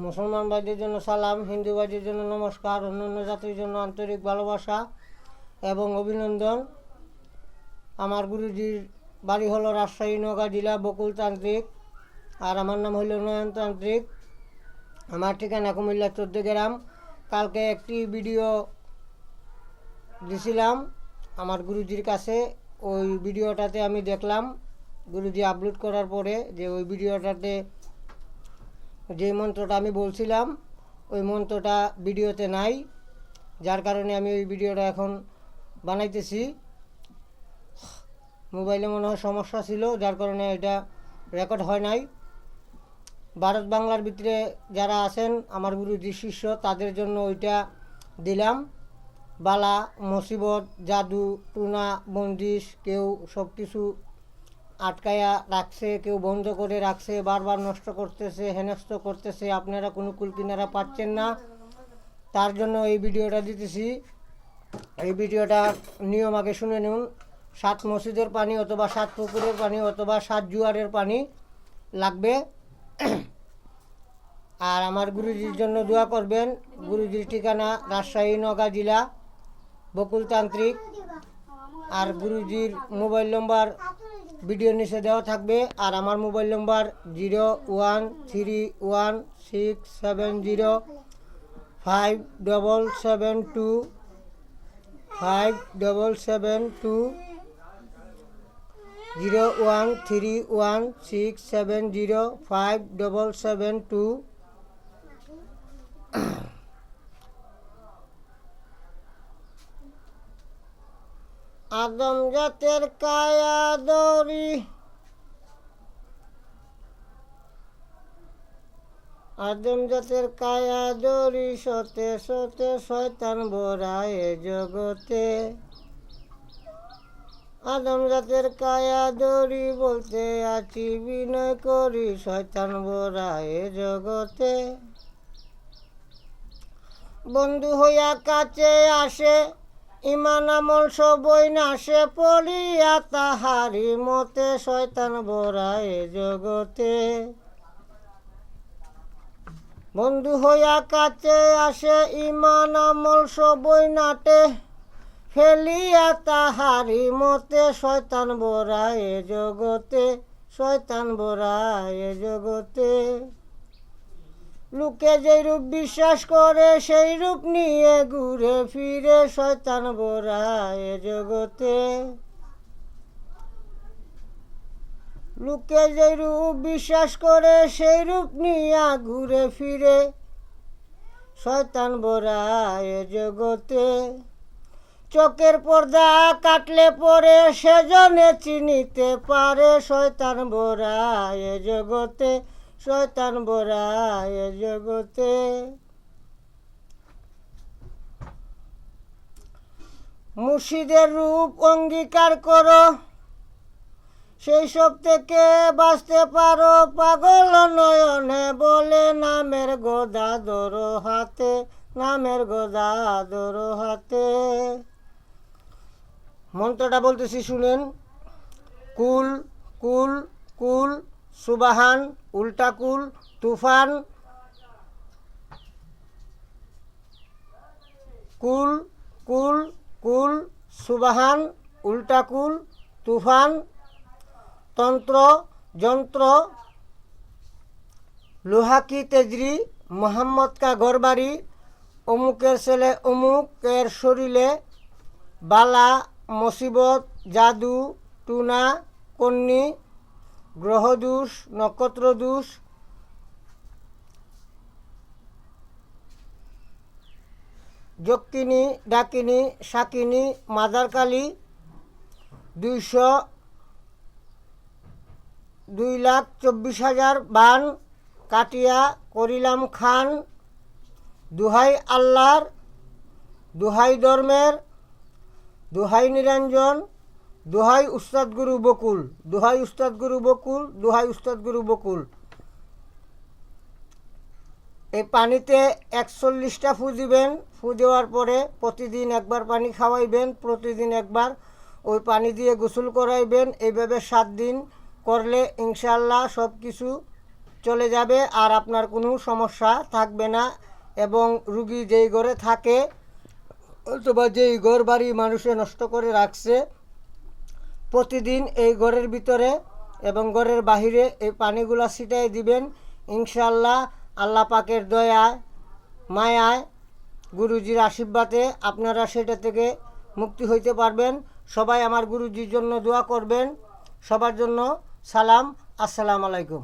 মুসলমান ভাইদের জন্য সালাম, হিন্দু ভাইদের জন্য নমস্কার, অন্যান্য জাতির জন্য আন্তরিক ভালোবাসা এবং অভিনন্দন। আমার গুরুজির বাড়ি হলো রাজশাহী নওগাঁ জেলা বকুলতান্ত্রিক, আর আমার নাম হইল নয়নতান্ত্রিক। আমার ঠিকানা কুমিল্লা 14 গ্রাম। কালকে একটি ভিডিও দিছিলাম আমার গুরুজির কাছে। ওই ভিডিওটাতে আমি দেখলাম গুরুজি আপলোড করার পরে যে ওই ভিডিওটাতে যে মন্ত্রটা আমি বলছিলাম ওই মন্ত্রটা ভিডিওতে নাই, যার কারণে আমি ওই ভিডিওটা এখন বানাইতেছি। মোবাইলে মনে হয় সমস্যা ছিল, যার কারণে এটা রেকর্ড হয় নাই। ভারত বাংলার ভিতরে যারা আছেন আমার গুরুজির শিষ্য তাদের জন্য ওইটা দিলাম। বালা মুসিবত, জাদু টুনা বন্দিশ, কেউ সব কিছু আটকায়া রাখছে, কেউ বন্ধ করে রাখছে, বারবার নষ্ট করতেছে, হেনস্থ করতেছে, আপনারা কোনো কুলকিনারা পাচ্ছেন না, তার জন্য এই ভিডিওটা দিতেছি। এই ভিডিওটা নিয়ম আগে শুনে নিন। 7 মসজিদের পানি অথবা 7 পুকুরের পানি অথবা 7 জুয়ারের পানি লাগবে। আর আমার গুরুজির জন্য দোয়া করবেন। গুরুজির ঠিকানা রাজশাহী নওগাঁ জেলা বকুলতান্ত্রিক। আর গুরুজির মোবাইল নম্বর ভিডিওর নিচে দেওয়া থাকবে। আর আমার মোবাইল নম্বর 0131670572572 01316705772। আদম জাতের কায়া দড়ি, আদম জাতের কায়া দড়ি, সতে সতে শয়তান ভরা এ জগতে। আদম জাতের কায়া দড়ি, বলতে আছি বিনয় করি, শয়তান ভরা এ জগতে। বন্ধু হইয়া কাছে আসে, ইমান আমল সবই নাশে, পড়িয়া তাহারি মতে, শয়তান ভরা এ জগতে। বন্ধু হইয়া কাছে আসে, ইমান আমল সবই নাটে, ফেলিয়া তাহারি মতে, শয়তান ভরা এ জগতে, শয়তান ভরা এ জগতে। লোকে যেই রূপ বিশ্বাস করে সেই রূপ নিয়ে ঘুরে ফিরে, শয়তান ভরা এ জগতে। লোকে যেই রূপ বিশ্বাস করে সেই রূপ নিয়ে ঘুরে ফিরে, শয়তান ভরা এ জগতে। চোখের পর্দা কাটলে পরে সেজনে চিনিতে পারে, শয়তান ভরা এ জগতে, শয়তান ভরা এ জগতে। মুর্শিদের রূপ অঙ্গীকার করো, সেই সব থেকে বাঁচতে পারো, পাগল নয়নে বলে, নামের গদা ধরো হাতে, নামের গদা ধরো হাতে। মন্ত্রটা বলতেছি শুনেন। কুল কুল কুল সুবাহান, উল্টা কুল তুফান, কুল কুল কুল সুবাহান, উল্টা কুল তুফান। তন্ত্র যন্ত্র লোহা কি তেজরি, মোহাম্মদ কা ঘরবাড়ি, অমুকের ছেলে অমুকের শরীরে, বালা মুসিবত, জাদু টুনা কন্নি, গ্রহদোষ, নক্ষত্রদোষ, যক্ষিণী, ডাকিনী, শাকিনী, মাদারকালী। 2,24,000 বান কাটিয়া করিলাম খান। দুহাই আল্লাহর, দুহাই ধর্মের, দুহাই নিরঞ্জন, দুহাই উস্তাদ গুরু বকুল, দুহাই উস্তাদ গুরু বকুল, দুহাই উস্তাদ গুরু বকুল। এই পানিতে 41টা ফু দিবেন। ফু দেওয়ার পরে প্রতিদিন একবার পানি খাওয়াইবেন, প্রতিদিন একবার ওই পানি দিয়ে গোসল করাইবেন। এইভাবে 7 দিন করলে ইনশাআল্লাহ সব কিছু চলে যাবে, আর আপনার কোনো সমস্যা থাকবে না। এবং রুগী যেই ঘরে থাকে অথবা যেই ঘর বাড়ি মানুষে নষ্ট করে রাখছে, প্রতিদিন এই ঘরের ভিতরে এবং ঘরের বাহিরে এই পানিগুলা ছিটাই দিবেন। ইনশাআল্লাহ আল্লাহ পাকের দয়ায় মায়ায় গুরুজির আশীর্বাদে আপনারা সেটা থেকে মুক্তি হইতে পারবেন। সবাই আমার গুরুজির জন্য দোয়া করবেন। সবার জন্য সালাম, আসসালামু আলাইকুম।